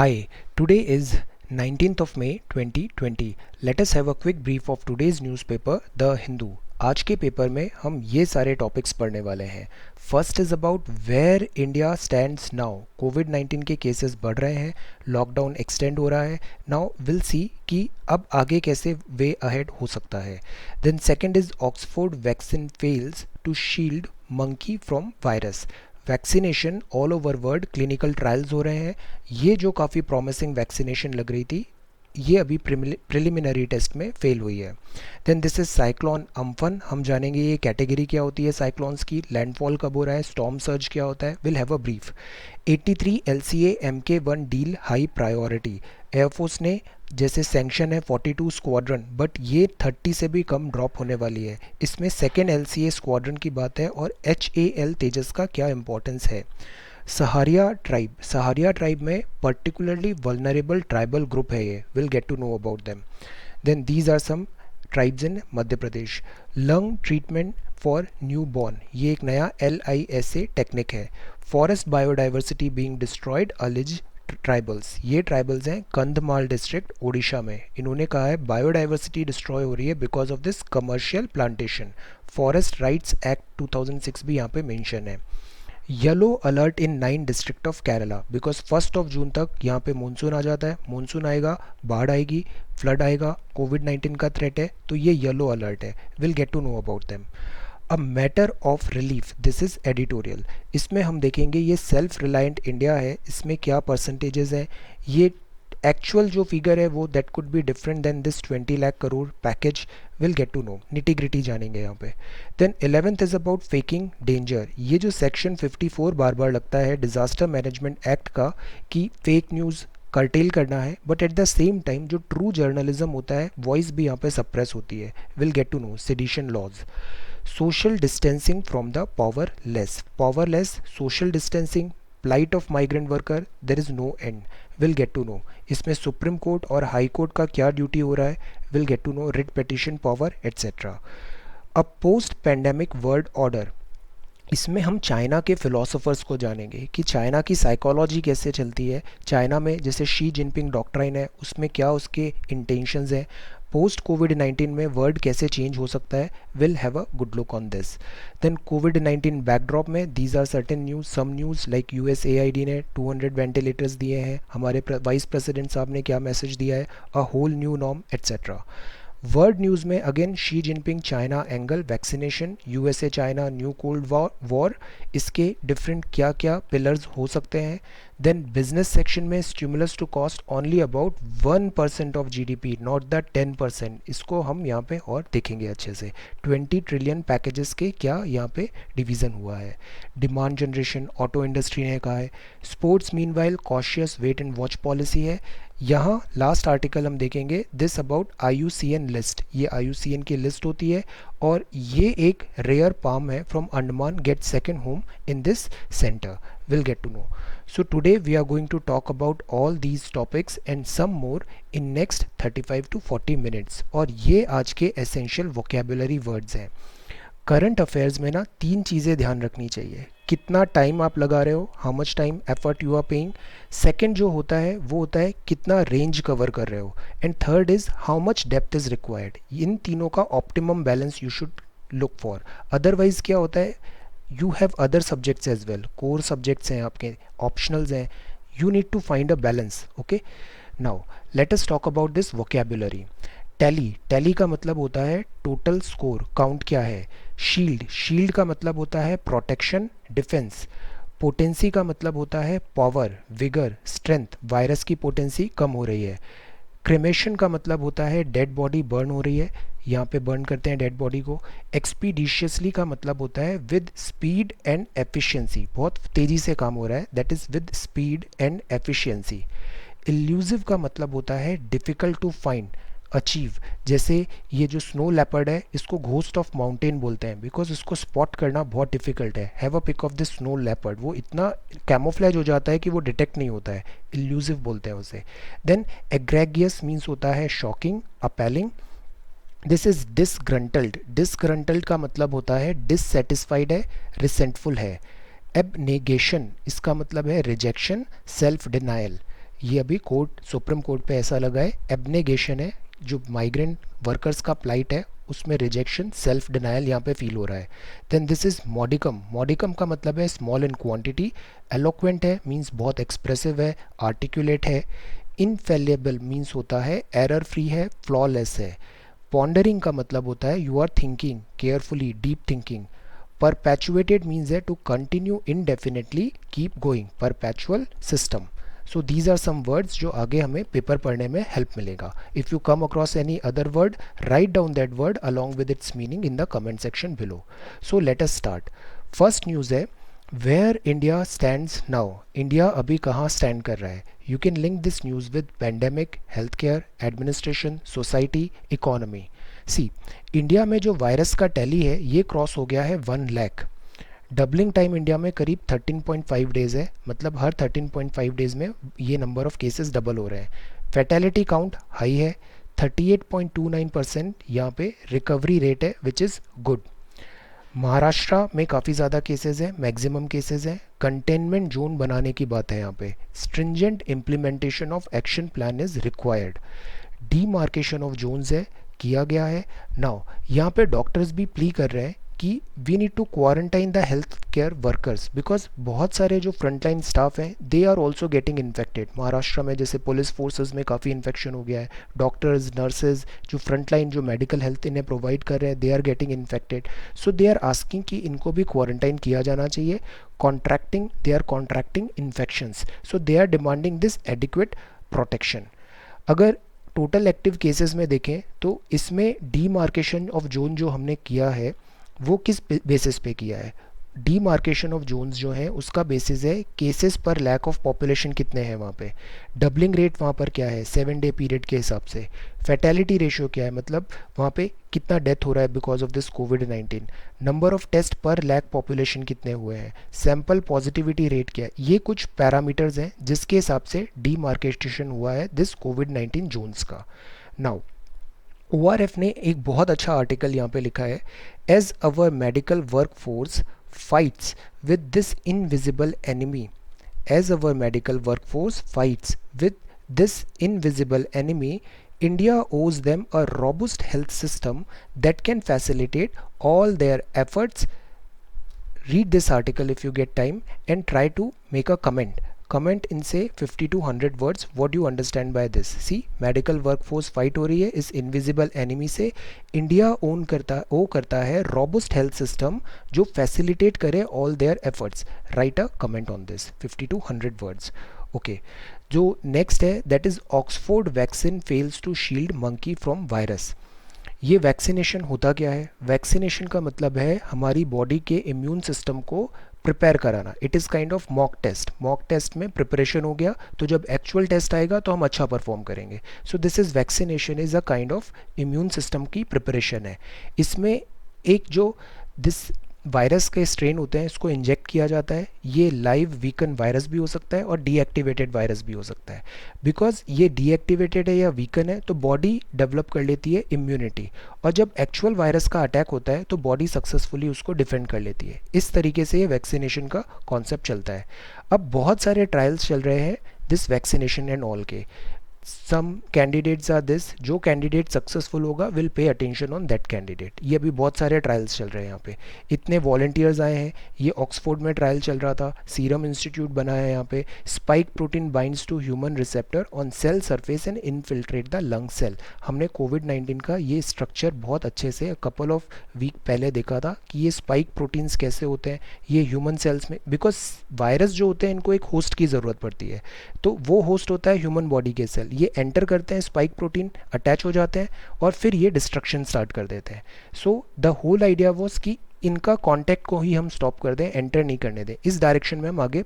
Hi, today is 19th of May 2020. Let us have a quick brief of today's newspaper, The Hindu. आज के paper में हम ये सारे टॉपिक्स पढ़ने वाले हैं. First is about where India stands now. कोविड-19 के केसेस बढ़ रहे हैं, लॉकडाउन एक्सटेंड हो रहा है. नाउ विल सी कि अब आगे कैसे वे अहेड हो सकता है. Then second is Oxford vaccine fails to shield monkey from virus. Vaccination all over world clinical trials हो रहे हैं. ये जो काफ़ी प्रॉमिसिंग वैक्सीनेशन लग रही थी ये अभी प्रिलिमिनरी टेस्ट में फेल हुई है. Then this is cyclone Amphan. हम जानेंगे ये कैटेगरी क्या होती है साइक्लोन्स की, लैंडफॉल कब हो रहा है, स्टॉर्म सर्ज क्या होता है. Will have a brief. 83 LCA MK1 deal high priority. Air force ने जैसे सैंक्शन है 42 स्क्वाड्रन, बट ये 30 से भी कम ड्रॉप होने वाली है. इसमें सेकेंड LCA स्क्वाड्रन की बात है. और HAL तेजस का क्या इंपॉर्टेंस है. सहारिया ट्राइब में पर्टिकुलरली वल्नरेबल ट्राइबल ग्रुप है ये. Will get to know about them. Then these are some tribes in Madhya Pradesh. Lung treatment for newborn, ये एक नया LISA टेक्निक है. Forest biodiversity being destroyed alienates tribals. ये tribals हैं Kandhamal district Odisha में. इन्होंने कहा है बायोडाइवर्सिटी डिस्ट्रॉय हो रही है because of this commercial plantation. Forest rights act 2006 भी यहाँ पे मेंशन है. Yellow alert in 9 district of Kerala because 1 जून तक यहाँ पे मानसून आ जाता है. मानसून आएगा, बाढ़ आएगी, फ्लड आएगा, कोविड-19 का थ्रेट है, तो ये येलो अलर्ट है. Will get to know about them. A matter of relief, this is editorial. इसमें हम देखेंगे ये सेल्फ रिलायंट इंडिया है, इसमें क्या परसेंटेजेस हैं. ये एक्चुअल जो फिगर है वो that could be different than this 20 lakh crore package. Will get to know, nitty gritty जानेंगे यहाँ पे. Then 11th is about faking danger. ये जो सेक्शन 54 बार बार लगता है डिज़ास्टर मैनेजमेंट एक्ट का कि फेक न्यूज़ कर्टेल करना है, but at the same time जो ट्रू जर्नलिज्म होता है वॉइस भी यहाँ पे सप्रेस होती है. Will get to know. Sedition laws. Social distancing from the powerless social distancing, plight of migrant worker, there is no end. Will get to know. इसमें supreme court और high court का क्या duty हो रहा है. Will get to know. Writ petition power etcetera. A post pandemic world order. इसमें हम China के फिलोसोफर्स को जानेंगे कि चाइना की साइकोलॉजी कैसे चलती है. चाइना में जैसे शी जिनपिंग डॉक्ट्राइन है उसमें क्या उसके इंटेंशंस हैं. पोस्ट कोविड-19 में वर्ल्ड कैसे चेंज हो सकता है. Will have a good look on this. Then कोविड-19 बैकड्रॉप में these are certain news. Some news like USAID ने 200 वेंटिलेटर्स दिए हैं. हमारे वाइस प्रेसिडेंट साहब ने क्या मैसेज दिया है, a whole new norm etcetera. World news में again Xi Jinping China angle, vaccination, USA China new cold war, इसके डिफरेंट क्या क्या पिलर्स हो सकते हैं. देन बिजनेस सेक्शन में stimulus to cost only about 1% of GDP, not the 10%. इसको हम यहाँ पे और देखेंगे अच्छे से. 20 ट्रिलियन पैकेजेस के क्या यहाँ पे डिवीज़न हुआ है. डिमांड जनरेशन ऑटो इंडस्ट्री ने कहा है. Sports meanwhile cautious wait and watch policy है. यहाँ लास्ट आर्टिकल हम देखेंगे दिस अबाउट IUCN लिस्ट. ये IUCN की लिस्ट होती है और ये एक रेयर पाम है from Andaman get second home in this centre. Will get to know. So today we are going to talk about all these topics and some more in next 35 to 40 minutes. और ये आज के essential vocabulary words हैं. Current affairs में ना 3 चीज़ें ध्यान रखनी चाहिए. कितना टाइम आप लगा रहे हो, how much time effort you are paying. Second जो होता है वो होता है कितना रेंज कवर कर रहे हो. And third is how much depth is required. इन तीनों का optimum balance you should look for. Otherwise क्या होता है, you have other subjects as well. core subjects हैं आपके, optionals हैं. you need to find a balance. okay, now let us talk about this vocabulary. tally का मतलब होता है total score, count क्या है. shield का मतलब होता है protection, defense. potency का मतलब होता है power, vigor, strength. वायरस की potency कम हो रही है. क्रेमेशन का मतलब होता है डेड बॉडी बर्न हो रही है, यहाँ पे बर्न करते हैं डेड बॉडी को. एक्सपीडिशियसली का मतलब होता है विद स्पीड एंड एफिशिएंसी, बहुत तेज़ी से काम हो रहा है, that is with speed and efficiency. Elusive का मतलब होता है डिफ़िकल्ट टू फाइंड, अचीव. जैसे ये जो स्नो लेपर्ड है इसको घोस्ट ऑफ माउंटेन बोलते हैं बिकॉज इसको स्पॉट करना बहुत डिफिकल्ट है. Have a pic of this snow leopard, वो इतना कैमोफ्लेज हो जाता है कि वो डिटेक्ट नहीं होता है. इल्यूसिव बोलते हैं उसे. देन एग्रेगियस मीन्स होता है shocking, appalling. This is disgruntled. Disgruntled का मतलब होता है डिससेटिस्फाइड है, रिसेंटफुल है. एबनेगेशन इसका मतलब है रिजेक्शन, सेल्फ डिनायल. ये अभी कोर्ट सुप्रीम कोर्ट पे ऐसा लगा है, एब्नेगेशन है, जो माइग्रेंट वर्कर्स का प्लाइट है उसमें रिजेक्शन, सेल्फ डिनायल यहाँ पे फील हो रहा है. Then this is modicum. Modicum का मतलब है स्मॉल इन क्वांटिटी. एलोक्वेंट है मींस बहुत एक्सप्रेसिव है, आर्टिकुलेट है. इनफेलेबल मींस होता है एरर फ्री है, फ्लॉलेस है. पॉन्डरिंग का मतलब होता है you are thinking carefully, deep thinking. Perpetuated means है to continue indefinitely, keep going, perpetual system. So these are some words जो आगे हमें पेपर पढ़ने में हेल्प मिलेगा. If you come across any other word, write down that word along with its meaning in the comment section below. So let us start. First news है where India stands now. India अभी कहाँ stand कर रहा है. You can link this news with pandemic, health care, administration, society, economy. See, India में जो virus का tally है ये क्रॉस हो गया है 1 लाख. डबलिंग टाइम इंडिया में करीब 13.5 डेज़ है, मतलब हर 13.5 डेज़ में ये नंबर ऑफ केसेस डबल हो रहे हैं. फैटेलिटी काउंट हाई है, 38.29% यहाँ पे रिकवरी रेट है विच इज़ गुड. महाराष्ट्र में काफ़ी ज़्यादा केसेस हैं, मैक्सिमम केसेस हैं. कंटेनमेंट जोन बनाने की बात है यहाँ पे. Stringent implementation of action plan is required. Demarcation of Jones है, किया गया है. नाउ यहाँ पे डॉक्टर्स भी प्ली कर रहे हैं कि we need to quarantine the health care workers because बहुत सारे जो फ्रंटलाइन स्टाफ हैं they are also getting infected. Maharashtra में जैसे पुलिस फोर्सेस में काफ़ी इन्फेक्शन हो गया है. डॉक्टर्स, नर्सेज, जो फ्रंटलाइन जो मेडिकल हेल्थ इन्हें प्रोवाइड कर रहे हैं they are getting infected. So they are asking कि इनको भी क्वारंटाइन किया जाना चाहिए. They are contracting infections, so they are demanding this adequate protection. अगर टोटल एक्टिव केसेस में देखें तो इसमें डीमार्केशन ऑफ जोन जो हमने किया है वो किस बेसिस पे किया है. डीमार्केशन ऑफ जोन्स जो है उसका बेसिस है केसेस पर लैक ऑफ पॉपुलेशन कितने हैं वहाँ पे. डबलिंग रेट वहाँ पर क्या है 7 डे पीरियड के हिसाब से. फैटेलिटी रेशियो क्या है, मतलब वहाँ पे कितना डेथ हो रहा है बिकॉज ऑफ दिस कोविड-19. Number of test per lakh population कितने हुए हैं. सैम्पल पॉजिटिविटी रेट क्या है. ये कुछ पैरामीटर्स हैं जिसके हिसाब से डीमार्केशन हुआ है दिस कोविड-19 जोन्स का. नाउ ORF ने एक बहुत अच्छा आर्टिकल यहाँ पे लिखा है. As our medical work force fights with this invisible enemy. As our medical work force fights with this invisible enemy, India owes them a robust health system that can facilitate all their efforts. Read this article if you get time and try to make a comment. Comment in say 50 to 100 words. What do you understand by this? See, medical workforce fight हो रही है इस invisible enemy से. India ओ करता है robust health system जो facilitate करे all their efforts. Write a comment on this 50 to 100 words. Okay. जो नेक्स्ट है that is Oxford vaccine fails to shield monkey from virus. ये वैक्सीनेशन होता क्या है. वैक्सीनेशन का मतलब है हमारी बॉडी के इम्यून सिस्टम को प्रिपेयर कराना. It is kind of mock test. Mock test में प्रिपरेशन हो गया तो जब एक्चुअल टेस्ट आएगा तो हम अच्छा परफॉर्म करेंगे. सो this is vaccination is a kind of immune system की प्रिपरेशन है. इसमें एक जो दिस वायरस के स्ट्रेन होते हैं इसको इंजेक्ट किया जाता है. ये लाइव वीकन वायरस भी हो सकता है और डीएक्टिवेटेड वायरस भी हो सकता है. बिकॉज ये डीएक्टिवेटेड है या वीकन है तो बॉडी डेवलप कर लेती है इम्यूनिटी, और जब एक्चुअल वायरस का अटैक होता है तो बॉडी सक्सेसफुली उसको डिफेंड कर लेती है. इस तरीके से ये वैक्सीनेशन का कॉन्सेप्ट चलता है. अब बहुत सारे ट्रायल्स चल रहे हैं दिस वैक्सीनेशन एंड ऑल के. सम कैंडिडेट्स आर दिस, जो कैंडिडेट सक्सेसफुल होगा will pay attention on that candidate. ये अभी बहुत सारे ट्रायल्स चल रहे हैं यहाँ पे. इतने वॉलंटियर्स आए हैं. ये ऑक्सफोर्ड में ट्रायल चल रहा था, सीरम इंस्टीट्यूट बना है यहाँ पे. Spike protein binds to human receptor on cell surface and infiltrate the lung cell. हमने कोविड-19 का ये स्ट्रक्चर बहुत अच्छे से कपल ऑफ वीक पहले देखा था कि ये स्पाइक प्रोटीन्स कैसे होते हैं ये ह्यूमन सेल्स में. बिकॉज वायरस जो होते हैं इनको एक होस्ट की ज़रूरत पड़ती है, तो वो होस्ट होता है ह्यूमन बॉडी के सेल. ये एंटर करते हैं, स्पाइक प्रोटीन अटैच हो जाते हैं और फिर ये डिस्ट्रक्शन स्टार्ट कर देते हैं. So the whole idea was कि इनका कांटेक्ट को ही हम स्टॉप कर दें, एंटर नहीं करने दें. इस डायरेक्शन में हम आगे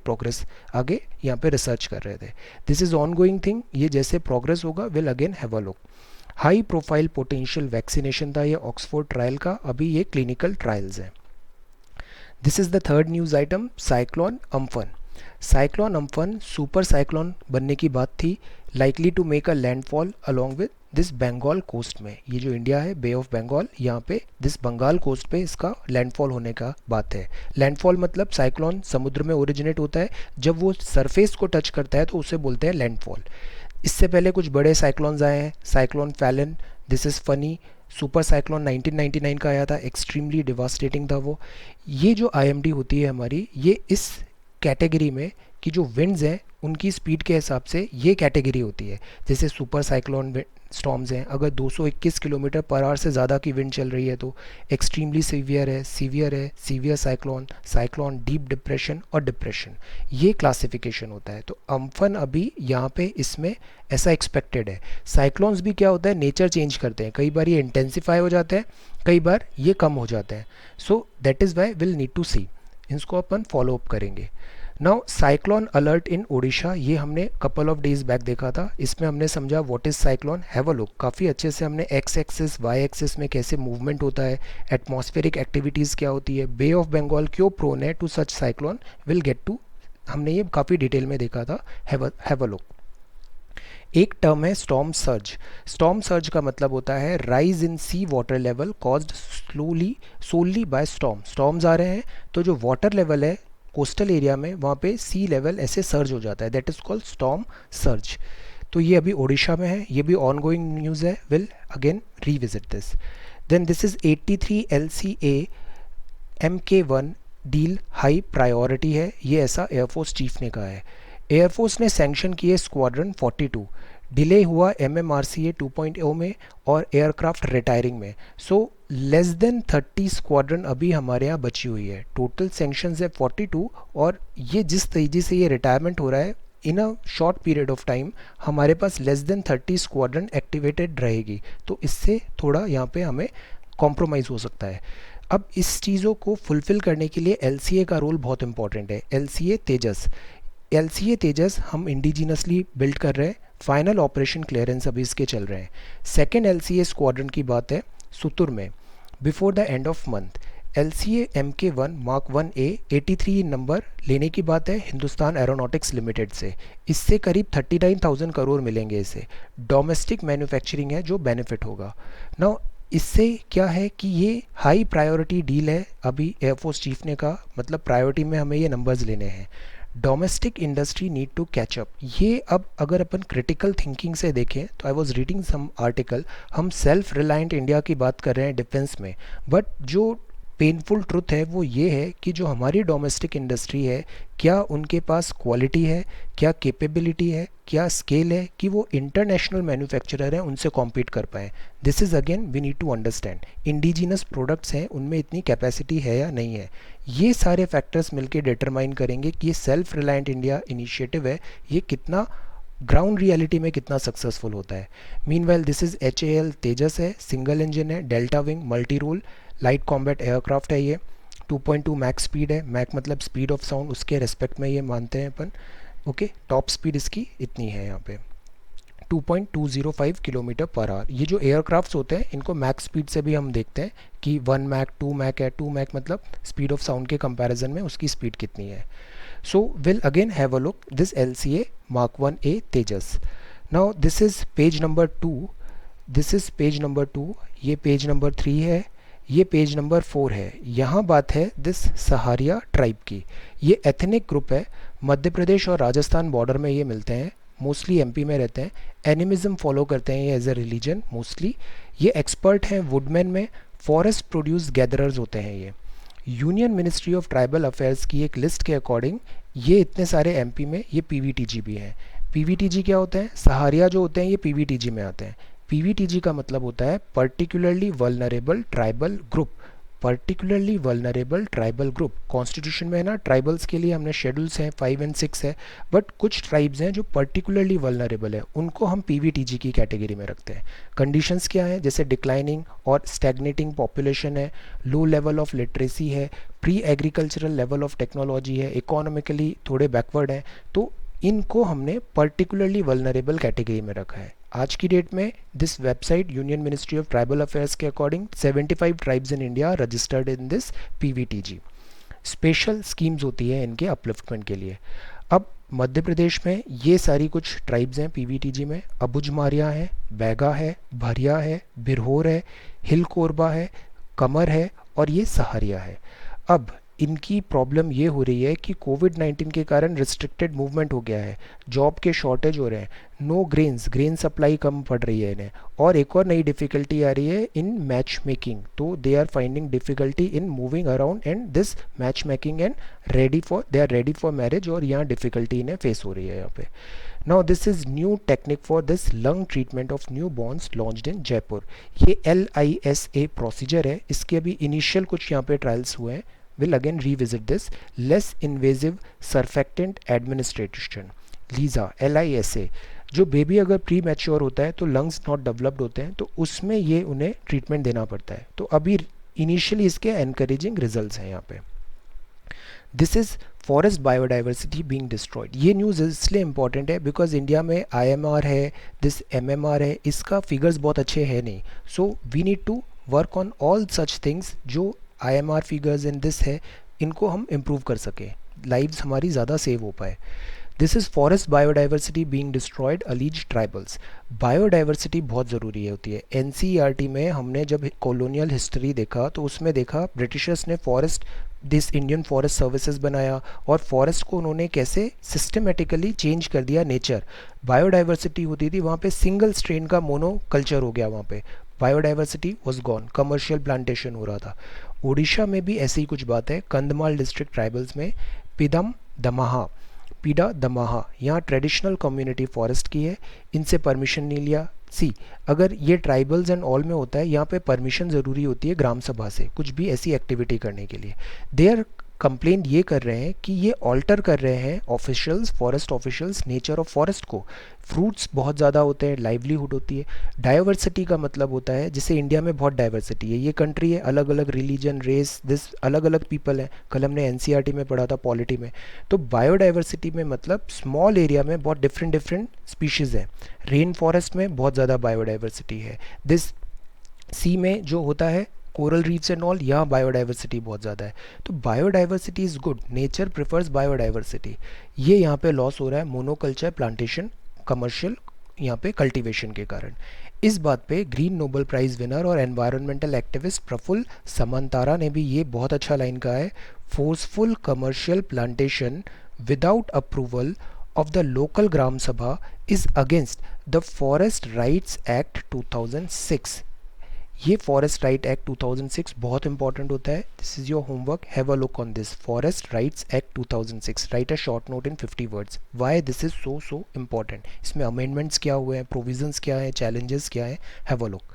यहाँ पे रिसर्च कर रहे थे. This is on going thing. ये जैसे प्रोग्रेस होगा will again have a look. High profile potential vaccination था ये ऑक्सफोर्ड ट्रायल का. अभी ये क्लिनिकल ट्रायल्स हैं. This is the third news item. Cyclone Amphan. Cyclone Amphan super cyclone बनने की बात थी, likely to make a landfall along with this Bengal coast में, ये जो इंडिया है बे ऑफ बंगाल, यहाँ पे दिस बंगाल कोस्ट पे इसका लैंडफॉल होने का बात है। लैंडफॉल मतलब साइक्लोन समुद्र में ओरिजिनेट होता है, जब वो सरफेस को टच करता है तो उसे बोलते हैं लैंडफॉल। इससे पहले कुछ बड़े साइक्लोन्स आए हैं, cyclone Fallon, this is funny, super cyclone 1999 का आया था, एक्सट्रीमली डिवास्टेटिंग था वो। ये जो आईएमडी होती है हमारी, ये इस कैटेगरी में कि जो विंड्स हैं उनकी स्पीड के हिसाब से ये कैटेगरी होती है। जैसे सुपर साइक्लोन स्टॉर्म्स हैं, अगर 221 किलोमीटर पर आवर से ज़्यादा की विंड चल रही है तो एक्सट्रीमली सीवियर है, severe cyclone, cyclone, deep depression और डिप्रेशन, ये क्लासिफिकेशन होता है। तो अम्फन अभी यहाँ पे इसमें ऐसा एक्सपेक्टेड है। साइक्लोन्स भी क्या होता है, नेचर चेंज करते हैं, कई बार ये इंटेंसिफाई हो जाते हैं, कई बार ये कम हो जाते हैं। So that is why will need to see, इसको अपन फॉलो अप करेंगे। Now cyclone alert in Odisha, ये हमने कपल ऑफ डेज बैक देखा था, इसमें हमने समझा what is cyclone, have a look. काफ़ी अच्छे से हमने एक्स एक्सिस वाई एक्सिस में कैसे मूवमेंट होता है, एटमॉस्फेरिक एक्टिविटीज़ क्या होती है, बे ऑफ बंगाल क्यों प्रोन है to such cyclone, will get to, हमने ये काफ़ी डिटेल में देखा था, हैव अ लुक। एक टर्म है स्टॉर्म सर्ज। स्टॉर्म सर्ज का मतलब होता है rise in sea water level caused solely by storm. Storms आ रहे हैं तो जो वाटर लेवल है कोस्टल एरिया में, वहाँ पे सी लेवल ऐसे सर्ज हो जाता है, that is called storm surge. तो ये अभी ओडिशा में है, ये भी ऑन गोइंग न्यूज़ है, will again revisit this. Then this is 83 LCA MK1 deal high priority है, ये ऐसा एयरफोर्स चीफ ने कहा है। एयरफोर्स ने सैंक्शन किए स्क्वाड्रन 42, डिले हुआ MMRCA 2.0 में और एयरक्राफ्ट रिटायरिंग में। सो लेस देन 30 स्क्वाड्रन अभी हमारे यहाँ बची हुई है, टोटल सैंक्शंस है 42, और ये जिस तेज़ी से ये रिटायरमेंट हो रहा है in a short period of time, हमारे पास लेस देन 30 स्क्वाड्रन एक्टिवेटेड रहेगी, तो इससे थोड़ा यहाँ पे हमें कॉम्प्रोमाइज़ हो सकता है। अब इस चीज़ों को फुलफ़िल करने के लिए LCA का रोल बहुत इंपॉर्टेंट है। LCA तेजस, LCA तेजस हम इंडिजिनसली बिल्ड कर रहे हैं, फाइनल ऑपरेशन क्लियरेंस अभी इसके चल रहे हैं। सेकेंड LCA स्क्वाड्रन की बात है सुतुर में, before the end of month. LCA MK1 Mark 1A 83 number लेने की बात है हिंदुस्तान एरोनॉटिक्स लिमिटेड से, इससे करीब 39,000 करोड़ मिलेंगे इसे। डोमेस्टिक मैन्युफैक्चरिंग है जो बेनिफिट होगा। नाउ इससे क्या है कि ये हाई प्रायोरिटी डील है, अभी एयरफोर्स चीफ ने कहा, मतलब प्रायोरिटी में हमें ये नंबर्स लेने हैं। Domestic industry need to catch up, ये अब अगर अपन क्रिटिकल थिंकिंग से देखें तो I was reading some article, हम सेल्फ रिलायंट इंडिया की बात कर रहे हैं डिफेंस में, बट जो पेनफुल ट्रुथ है वो ये है कि जो हमारी डोमेस्टिक इंडस्ट्री है, क्या उनके पास क्वालिटी है, क्या कैपेबिलिटी है, क्या स्केल है कि वो इंटरनेशनल मैन्युफैक्चरर हैं उनसे कॉम्पीट कर पाएँ। This is again we need to understand, indigenous products हैं उनमें इतनी कैपेसिटी है या नहीं है। ये सारे फैक्टर्स मिलके डिटरमाइन करेंगे कि ये सेल्फ रिलायंट इंडिया इनिशिएटिव है, ये कितना ग्राउंड रियलिटी में कितना सक्सेसफुल होता है। Meanwhile this is HAL Tejas है, सिंगल इंजन है, delta wing multi role light combat aircraft है ये, 2.2 मैक स्पीड है, मैक मतलब स्पीड ऑफ साउंड, उसके रेस्पेक्ट में ये मानते हैं अपन। ओके, टॉप स्पीड इसकी इतनी है यहाँ पे 2.205 किलोमीटर पर आवर। ये जो एयरक्राफ्ट्स होते हैं इनको मैक स्पीड से भी हम देखते हैं कि 1 मैक 2 मैक है, 2 मैक मतलब स्पीड ऑफ साउंड के कंपैरिजन में उसकी स्पीड कितनी है। So will again have a look this LCA Mark 1A Tejas. Now this is page number 2, this is page number 2, ये पेज नंबर 3 है, ये पेज नंबर 4 है। यहाँ बात है दिस सहारिया ट्राइब की, ये एथनिक ग्रुप है, मध्य प्रदेश और राजस्थान बॉर्डर में ये मिलते हैं, मोस्टली MP में रहते हैं, एनिमिज्म फॉलो करते हैं ये एज ए रिलीजन मोस्टली। ये एक्सपर्ट हैं वुडमैन में, फॉरेस्ट प्रोड्यूस गैदरर्स होते हैं ये। Union ministry of tribal affairs की एक लिस्ट के अकॉर्डिंग ये इतने सारे MP में ये PVTG भी हैं। PVTG क्या होता है, सहारिया जो होते हैं ये PVTG में आते हैं। PVTG का मतलब होता है particularly vulnerable tribal group, particularly vulnerable tribal group. Constitution में है ना, ट्राइबल्स के लिए हमने शेड्यूल्स हैं 5 और 6 है, बट कुछ ट्राइब्स हैं जो पर्टिकुलरली वल्नरेबल है, उनको हम PVTG की कैटेगरी में रखते हैं। कंडीशंस क्या हैं, जैसे डिक्लाइनिंग और स्टैग्नेटिंग पॉपुलेशन है, लो लेवल ऑफ लिटरेसी है, pre agricultural level of technology है, इकोनॉमिकली थोड़े बैकवर्ड हैं, तो इनको हमने पर्टिकुलरली वल्नरेबल कैटेगरी में रखा है। आज की डेट में this website union ministry of tribal affairs के according 75 tribes in India registered in this PVTG। Special schemes होती है इनके अपलिफ्टमेंट के लिए। अब मध्य प्रदेश में ये सारी कुछ ट्राइब्स हैं पीवीटीजी में। अबुझमारिया है, बैगा है, भरिया है, बिरहोर है, हिल कोरबा है, कमर है और ये सहारिया है। अब इनकी प्रॉब्लम ये हो रही है कि कोविड 19 के कारण रिस्ट्रिक्टेड मूवमेंट हो गया है, जॉब के शॉर्टेज हो रहे हैं, नो ग्रेन सप्लाई कम पड़ रही है इन्हें, और एक और नई डिफ़िकल्टी आ रही है इन मैच मेकिंग। तो they are finding difficulty in moving around and this match making and they are ready for marriage, और यहाँ डिफ़िकल्टी इन्हें फेस हो रही है यहाँ पे। Now this is new technique for this lung treatment of new borns launched in Jaipur. ये LISA procedure है, इसके अभी इनिशियल कुछ यहाँ पे ट्रायल्स हुए हैं। Will again revisit this less invasive surfactant administration, LISA LISA। जो बेबी अगर प्री मैच्योर होता है तो लंग्स नॉट डेवलप्ड होते हैं, तो उसमें ये उन्हें ट्रीटमेंट देना पड़ता है। तो अभी इनिशियली इसके एनकरेजिंग रिजल्ट्स हैं यहाँ पे। This is forest biodiversity being destroyed. ये न्यूज़ इसलिए इंपॉर्टेंट है बिकॉज इंडिया में IMR है, दिस MMR है, इसका फिगर्स बहुत अच्छे हैं नहीं। So we need to work on all such things. जो IMR फिगर्स इन दिस है, इनको हम इम्प्रूव कर सकें, लाइव्स हमारी ज़्यादा सेव हो पाए। This is forest biodiversity being destroyed allies tribals. Biodiversity बहुत ज़रूरी होती है। NCERT में हमने जब कॉलोनियल हिस्ट्री देखा तो उसमें देखा ब्रिटिशर्स ने forest this Indian forest services बनाया, और फॉरेस्ट को उन्होंने कैसे सिस्टमेटिकली चेंज कर दिया नेचर। बायोडाइवर्सिटी होती थी वहाँ पे, सिंगल स्ट्रेन का मोनो कल्चर हो गया वहाँ पे, biodiversity was gone, commercial plantation हो रहा था। उड़ीसा में भी ऐसी ही कुछ बात है। कंधमाल डिस्ट्रिक्ट ट्राइबल्स में पीडा दमाहा यहाँ ट्रेडिशनल कम्युनिटी फॉरेस्ट की है, इनसे परमिशन नहीं लिया। अगर ये ट्राइबल्स एंड ऑल में होता है, यहाँ पे परमिशन ज़रूरी होती है ग्राम सभा से कुछ भी ऐसी एक्टिविटी करने के लिए। देयर कंप्लेन ये कर रहे हैं कि ये ऑल्टर कर रहे हैं officials, forest officials, nature of forest को। फ्रूट्स बहुत ज़्यादा होते हैं, लाइवलीहुड होती है। डाइवर्सिटी का मतलब होता है, जैसे इंडिया में बहुत डाइवर्सिटी है, ये कंट्री है, अलग अलग रिलीजन, रेस, दिस अलग अलग पीपल हैं। कल हमने NCERT में पढ़ा था पॉलिटी में। तो बायोडाइवर्सिटी में मतलब स्मॉल एरिया में बहुत डिफरेंट स्पीशीज़ हैं। रेन फॉरेस्ट में बहुत ज़्यादा बायोडाइवर्सिटी है। दिस सी में जो होता है कोरल रीफ्स एंड ऑल, यहाँ बायोडाइवर्सिटी बहुत ज़्यादा है। तो biodiversity is good, nature prefers biodiversity. ये यहाँ पे लॉस हो रहा है मोनोकल्चर, प्लांटेशन, कमर्शियल यहाँ पे कल्टीवेशन के कारण। इस बात पे ग्रीन नोबेल प्राइज़ विनर और एनवायरमेंटल एक्टिविस्ट प्रफुल्ल समंतारा ने भी ये बहुत अच्छा लाइन कहा है, forceful commercial plantation without approval of the local Gram Sabha is against the Forest Rights Act 2006। ये फॉरेस्ट राइट एक्ट 2006 बहुत इंपॉर्टेंट होता है। This is your homework, have a look on this forest rights act 2006, right a short note in 50 words why this is so important. इसमें amendments क्या हुए हैं, provisions क्या है, चैलेंजेस क्या है, have a look.